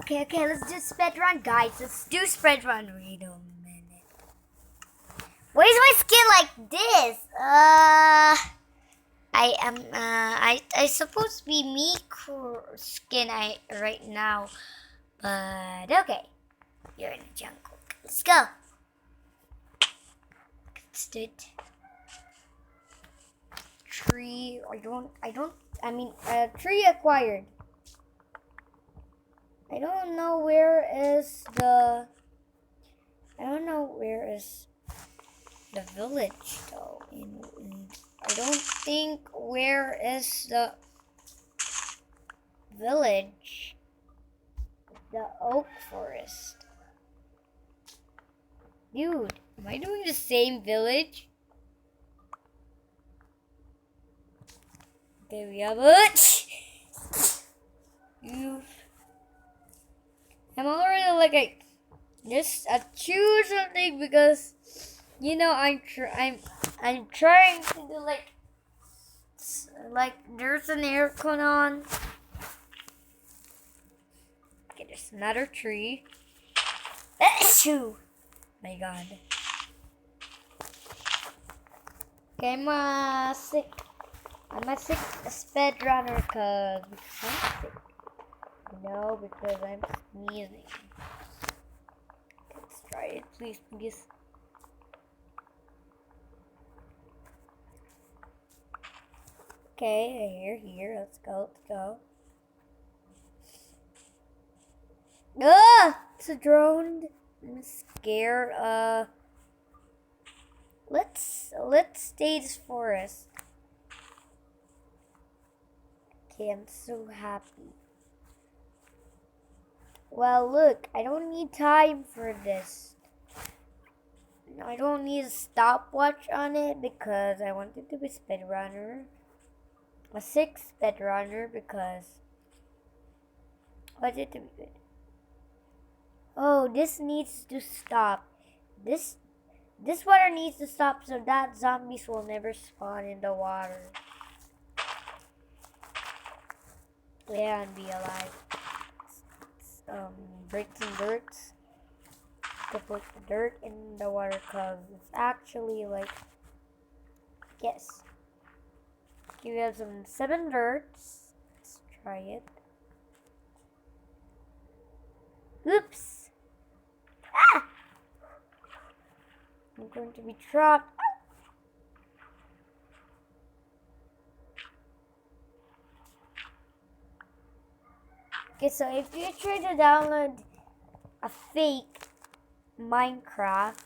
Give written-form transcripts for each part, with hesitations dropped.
Okay, let's do speed run, guys. Let's do speed run. Wait a minute. Why is my skin like this? I supposed to be me skin right now, but okay. You're in the jungle. Let's go. Let's do it. Tree. Tree acquired. I don't know where is the village though. And I don't think where is the village. The oak forest. Dude, am I doing the same village? Okay, we have it. I'm already like just choose something because you know I'm trying to do like there's an aircon on. Okay, there's another tree. Achoo! My God. Okay, I'm a sick speedrunner because I'm sick. No, because I'm sneezing. Let's try it, please. Okay, here. Let's go. Ah! It's a drone. I'm scared. Let's stay this forest. Okay, I'm so happy. Well, look, I don't need time for this. I don't need a stopwatch on it because I wanted to be speedrunner. A 6 speedrunner because I wanted to be good. Oh, this needs to stop. This water needs to stop so that zombies will never spawn in the water. Yeah, and be alive. Break some dirt to put the dirt in the water because it's actually like yes. Okay, we have some 7 dirts. Let's try it. Oops! Ah! I'm going to be trapped. Okay, so if you try to download a fake Minecraft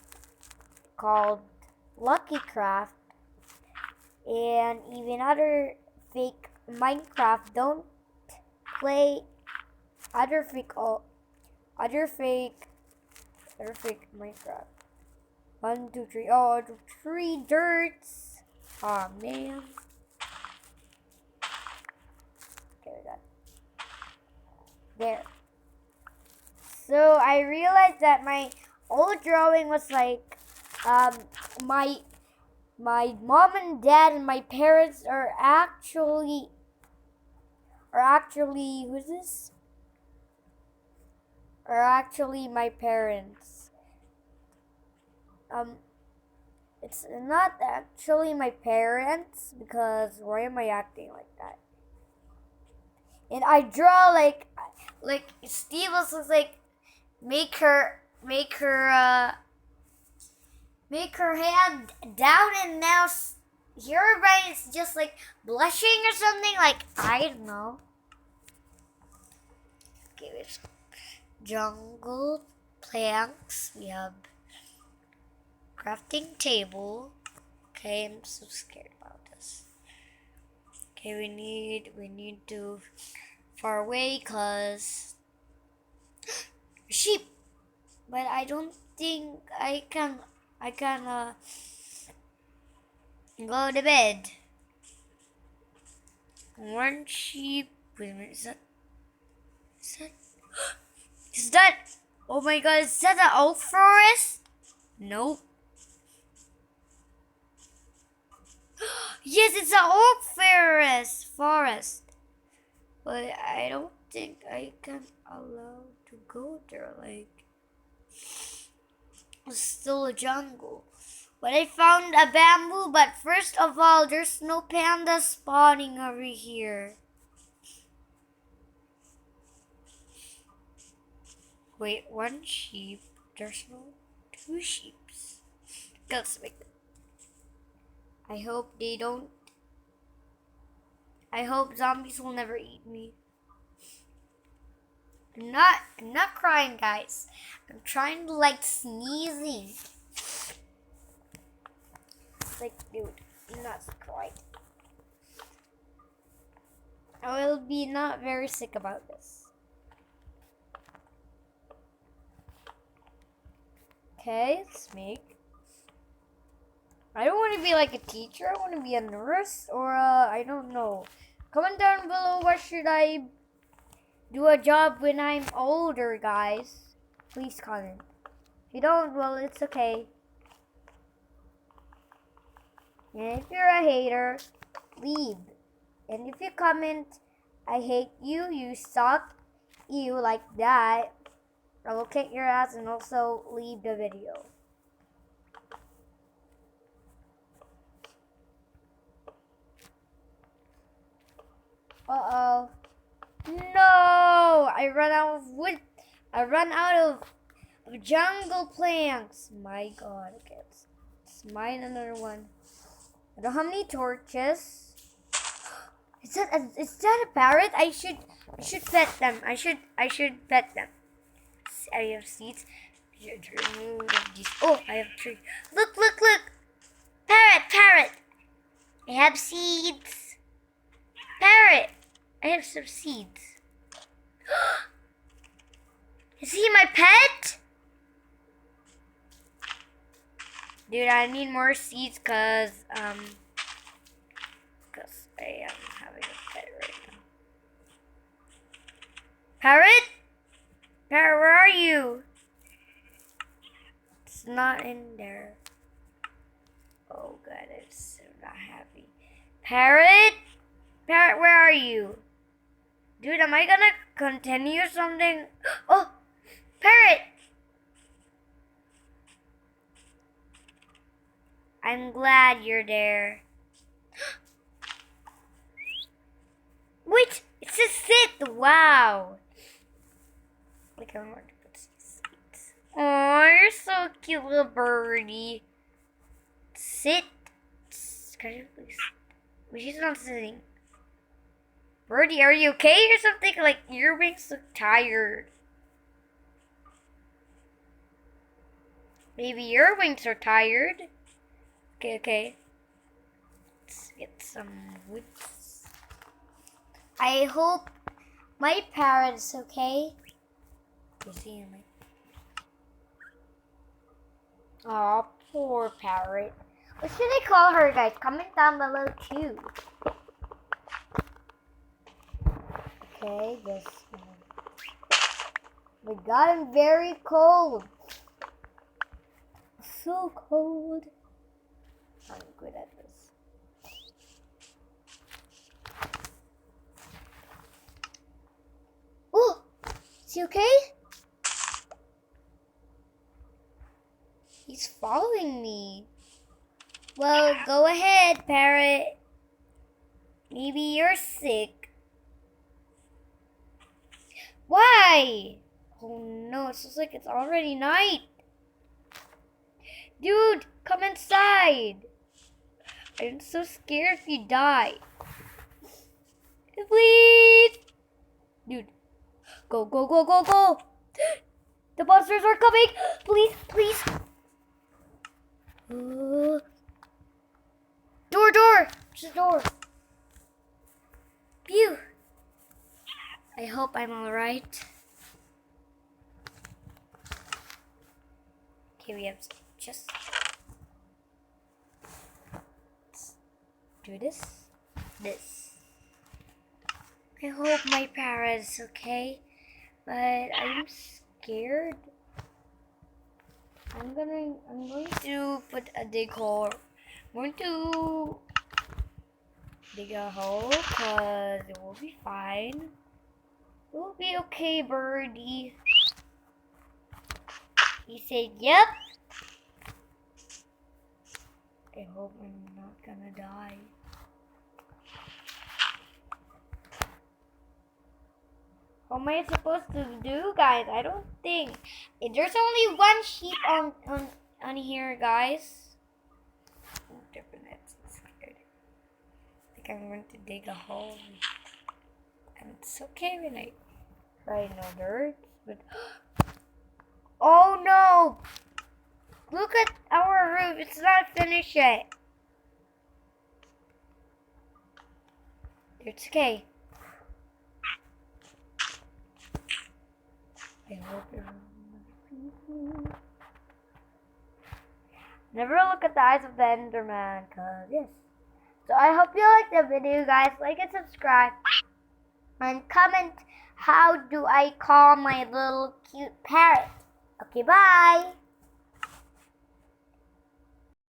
called LuckyCraft and even other fake Minecraft, don't play other fake Minecraft. 1, 2, 3. Oh, 3 dirts. Oh man. Okay, we got it. There. So I realized that my old drawing was like my mom and dad and my parents are actually who's this? Are actually my parents. It's not actually my parents because why am I acting like that? And I draw like Steve was like make her hand down, and now your brain is just like blushing or something, like I don't know. Okay, it's jungle planks. We have crafting table. Okay, I'm so scared about this. Okay, we need to far away cause sheep. But I don't think I can go to bed. One sheep. Wait a minute, is that oh my God, is that the oak forest? Nope. Yes, it's an oak forest. But I don't think I can allow to go there. Like, it's still a jungle. But I found a bamboo, but first of all, there's no panda spawning over here. Wait, one sheep. There's no two sheeps. Let's make. I hope they don't. I hope zombies will never eat me. I'm not crying, guys. I'm trying to like sneezing. Like, dude, I'm not crying. I will be not very sick about this. Okay, let's make. I don't want to be like a teacher. I want to be a nurse or I don't know. Comment down below what should I do a job when I'm older, guys. Please comment. If you don't, well, it's okay. And if you're a hater, leave. And if you comment, I hate you, you suck, you like that, I will kick your ass and also leave the video. Uh-oh. No! I run out of wood. I run out of jungle plants. My god. Okay, let's mine another one. I don't have any torches. Is that a parrot? I should pet them. I should pet them. I have seeds. Oh, I have trees. Look! Parrot! I have seeds. Parrot! I have some seeds. Is he my pet? Dude, I need more seeds because I am having a pet right now. Parrot? Parrot, where are you? It's not in there. Oh god, I'm so not happy. Parrot? Parrot, where are you? Dude, am I gonna continue something? Oh! Parrot! I'm glad you're there. Wait! It says sit! Wow! Like I want to put seats. Oh, you're so cute, little birdie. Sit. Can you please? But she's not sitting. Birdie, are you okay or something? Like, your wings look tired. Maybe your wings are tired. Okay. Let's get some wood. I hope my parrot is okay. You see him? Aw, poor parrot. What should I call her, guys? Comment down below too. Okay, this one. We got him very cold. So cold. I'm good at this. Oh, is he okay? He's following me. Well, go ahead, parrot. Maybe you're sick. Why? Oh no, it looks like it's already night. Dude, come inside. I'm so scared if you die. Please. Dude, go. The monsters are coming. Please. Door. There's a door. Phew. I hope I'm alright. Okay, we have just do this. I hope my parrot is okay, but I'm scared. I'm going to put a dig hole. I'm going to dig a hole because it will be fine. We'll be okay, birdie. He said, yep. I hope I'm not gonna die. What am I supposed to do, guys? I don't think. There's only one sheep on here, guys. I'm scared. I think I'm going to dig a hole. And it's okay when I try no dirt, but oh no! Look at our roof. It's not finished yet. It's okay. I hope never look at the eyes of the Enderman, cause yes. So I hope you liked the video, guys. Like and subscribe, and comment how do I call my little cute parrot. Okay, bye.